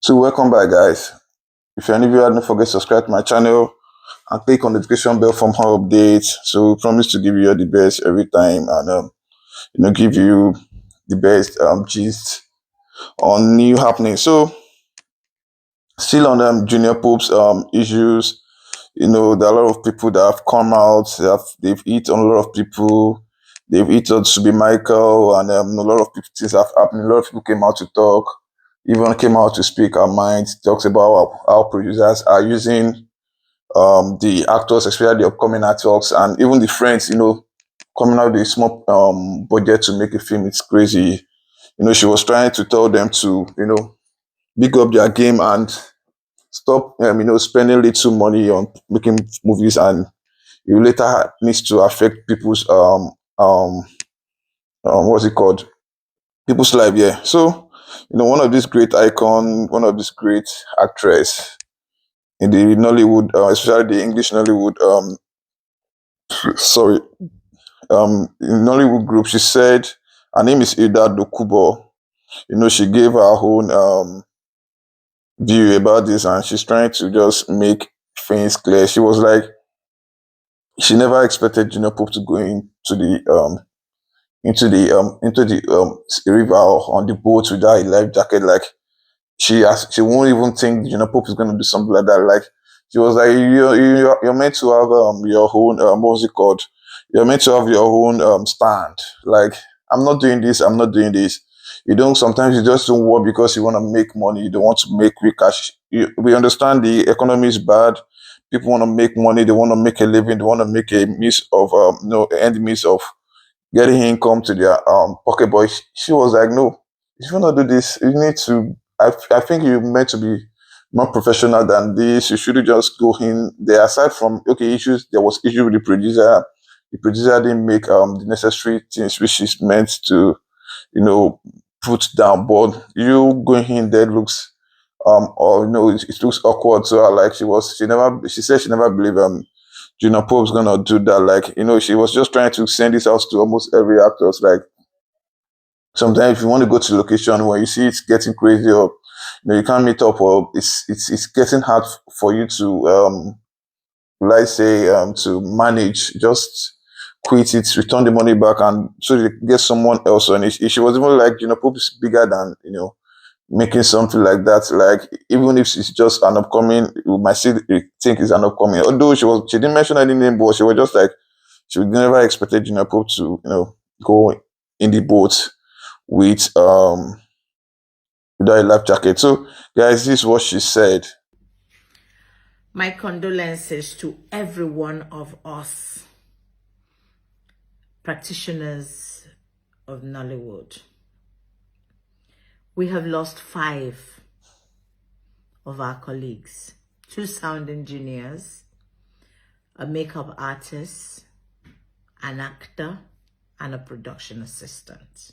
So welcome back, guys. If you're new viewer, don't forget to subscribe to my channel and click on the notification bell for more updates. So we promise to give you all the best every time and give you the best gist on new happenings. So still on Junior Pope's issues, there are a lot of people that have come out. They've hit on a lot of people. They've hit on to be Michael, and a lot of people, things have happened. A lot of people came out to talk, even came out to speak our minds. Talks about how producers are using the actors, especially the upcoming actors, and even the friends. Coming out with a small budget to make a film. It's crazy. She was trying to tell them to big up their game and stop spending little money on making movies, and it later needs to affect people's what's it called, people's life. Yeah. So one of these great icon, one of these great actress in the Nollywood, especially the English Nollywood, sorry, in Nollywood group, she said her name is HILDA Dokubo. She gave her own view about this, and she's trying to just make things clear. She was like, she never expected Junior Pope to go into the river or on the boat without a life jacket. Like she won't even think Junior Pope is gonna do something like that. Like she was like, you're meant to have your own what's it called? You're meant to have your own stand. Like, I'm not doing this. I'm not doing this. You don't. Sometimes you just don't work because you want to make money. You don't want to make quick cash. We understand the economy is bad. People want to make money. They want to make a living. They want to make a means of end means of getting income to their pocket. But she was like, no, if you want to do this, you need to. I think you're meant to be more professional than this. You shouldn't just go in there. Aside from issues, there was issue with the producer. The producer didn't make the necessary things which is meant to, put down. But you going in there looks or it looks awkward. So she said she never believed Junior Pope's gonna do that. Like, she was just trying to send this out to almost every actor. It's like, sometimes if you want to go to location where you see it's getting crazy, or you can't meet up, or it's getting hard for you to let's say to manage, just quit it, return the money back, and so they get someone else on it. She was even like, Pope is bigger than making something like that. Like, even if it's just an upcoming, you might still think it's an upcoming. Although she didn't mention any name, but she was just like, she would never expected Junior Pope to go in the boat with without a life jacket. So guys, this is what she said. My condolences to every one of us practitioners of Nollywood. We have lost 5 of our colleagues: 2 sound engineers, a makeup artist, an actor, and a production assistant.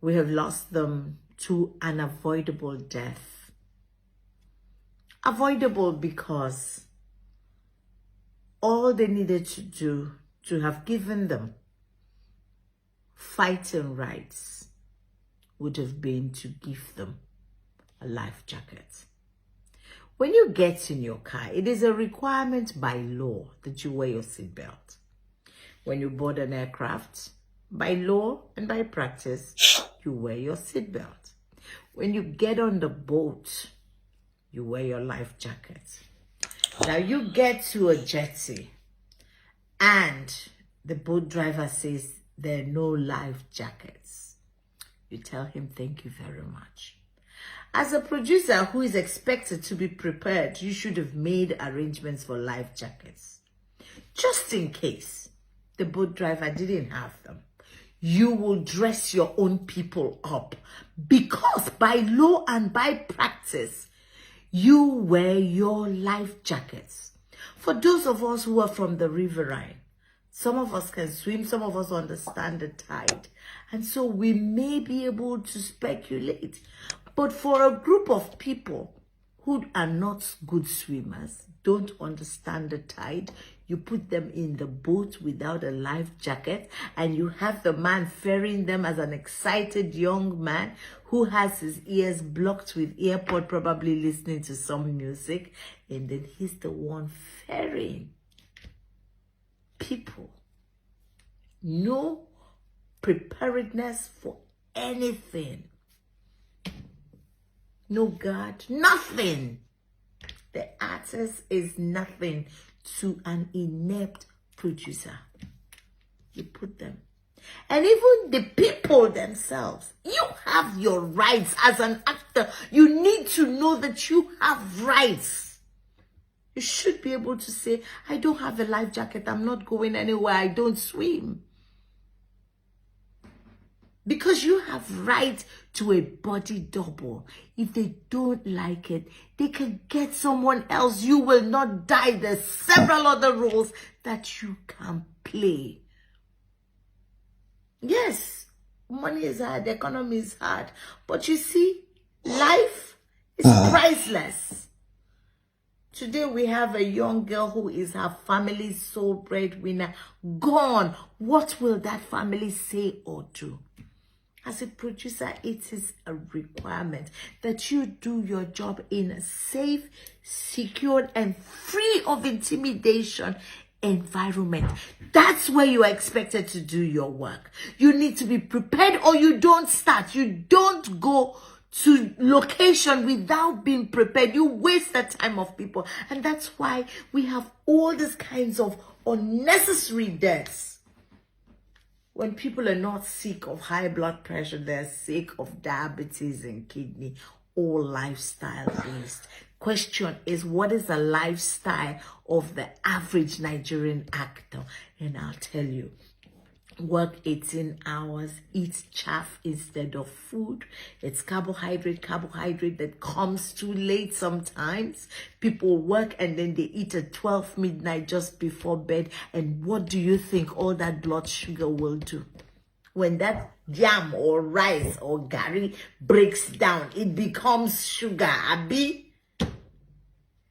We have lost them to an avoidable death. Avoidable because all they needed to do to have given them fighting rights would have been to give them a life jacket. When you get in your car, it is a requirement by law that you wear your seatbelt. When you board an aircraft, by law and by practice, you wear your seatbelt. When you get on the boat, you wear your life jacket. Now you get to a jetty and the boat driver says there are no life jackets. You tell him, thank you very much. As a producer who is expected to be prepared, you should have made arrangements for life jackets. Just in case the boat driver didn't have them, you will dress your own people up, because by law and by practice, you wear your life jackets. For those of us who are from the riverine, some of us can swim, some of us understand the tide, and so we may be able to speculate. But for a group of people who are not good swimmers, don't understand the tide, you put them in the boat without a life jacket, and you have the man ferrying them as an excited young man who has his ears blocked with earpod, probably listening to some music, and then he's the one ferrying people. No preparedness for anything. No God, nothing. The artist is nothing to an inept producer. You put them. And even the people themselves, you have your rights as an actor. You need to know that you have rights. You should be able to say, I don't have a life jacket. I'm not going anywhere. I don't swim. Because you have right to a body double. If they don't like it, they can get someone else. You will not die. There's several other roles that you can play. Yes, money is hard, the economy is hard. But you see, life is priceless. Today we have a young girl who is her family's sole breadwinner. Gone. What will that family say or do? As a producer, it is a requirement that you do your job in a safe, secured, and free of intimidation environment. That's where you are expected to do your work. You need to be prepared, or you don't start. You don't go to location without being prepared. You waste the time of people. And that's why we have all these kinds of unnecessary deaths. When people are not sick of high blood pressure, they're sick of diabetes and kidney, all lifestyle based. Question is, what is the lifestyle of the average Nigerian actor? And I'll tell you, work 18 hours, eat chaff instead of food. It's carbohydrate that comes too late sometimes. People work and then they eat at 12 midnight just before bed. And what do you think all that blood sugar will do? When that jam or rice or gari breaks down, it becomes sugar, abi?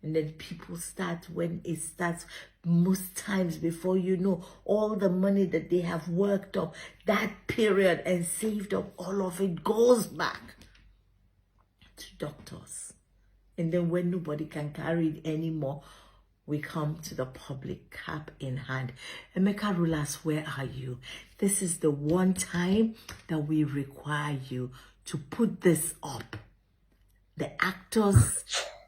And then people start, when it starts, most times before you know, all the money that they have worked up that period and saved up, all of it goes back to doctors. And then when nobody can carry it anymore, we come to the public, cap in hand. Emeka Rulers, where are you? This is the one time that we require you to put this up. The actors'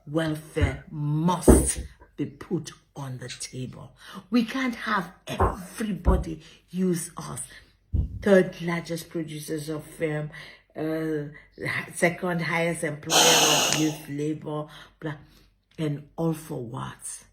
welfare must be put on the table. We can't have everybody use us. Third largest producers of film, second highest employer of youth labor, blah, and all for what?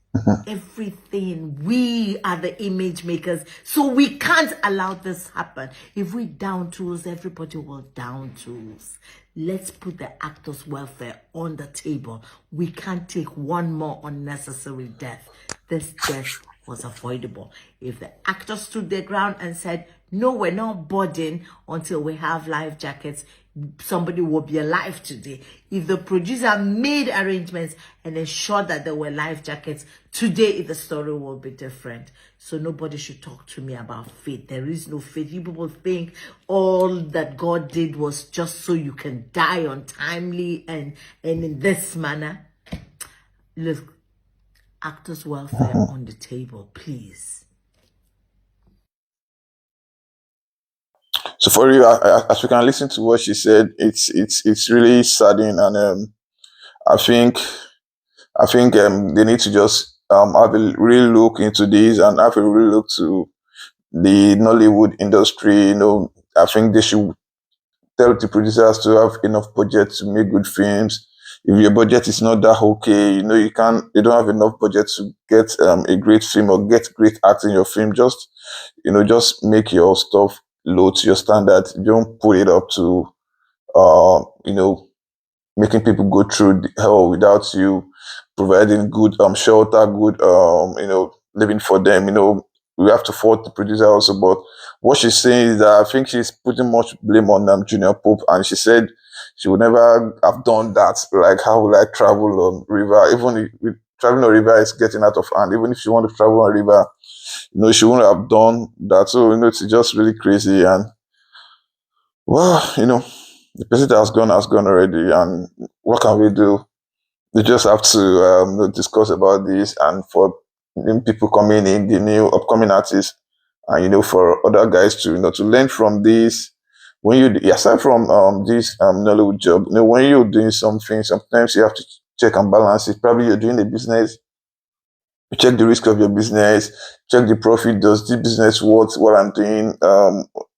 Everything. We are the image makers, so we can't allow this happen. If we down tools, everybody will down tools. Let's put the actors' welfare on the table. We can't take one more unnecessary death. This death was avoidable. If the actors stood their ground and said, no, we're not boarding until we have life jackets, somebody will be alive today. If the producer made arrangements and ensured that there were life jackets, today the story will be different. So nobody should talk to me about faith. There is no faith. You people think all that God did was just so you can die untimely and in this manner. Look, actors' welfare on the table, please. So for you, as we can listen to what she said, it's really saddening, and I think they need to just have a real look into this and have a real look to the Nollywood industry. You know, I think they should tell the producers to have enough budget to make good films. If your budget is not that okay, you know, you don't have enough budget to get a great film or get great acting in your film. Just make your stuff low to your standard. Don't put it up to making people go through the hell without you providing good shelter, good living for them. You know, we have to fault the producer also. But what she's saying is that I think she's putting much blame on Junior Pope, and she said she would never have done that. Like, how will I travel on river? Even if traveling on river is getting out of hand. Even if she want to travel on river, she wouldn't have done that. So it's just really crazy. And well, The person that has gone already, and what can we do? We just have to discuss about this, and for new people coming in, the new upcoming artists, and for other guys to to learn from this. When you aside from this Nollywood job, when you're doing something, sometimes you have to check and balance it. Probably you're doing a business, you check the risk of your business, check the profit. Does the business worth what I'm doing?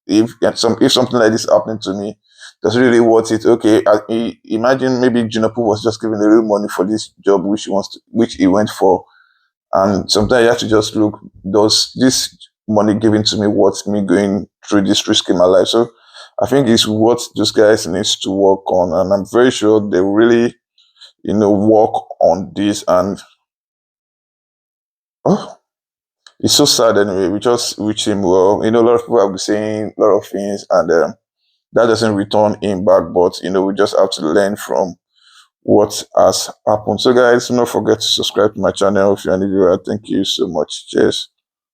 If something like this happening to me, does it really worth it? Okay, imagine maybe Juniper was just giving a real money for this job which which he went for, and sometimes you have to just look, does this money given to me worth me going through this risk in my life? So I think it's what those guys needs to work on, and I'm very sure they really work on this. And oh, it's so sad anyway. We just wish him well. A lot of people have been saying a lot of things, and that doesn't return him back. But we just have to learn from what has happened. So, guys, do not forget to subscribe to my channel if you're new. Thank you so much. Cheers.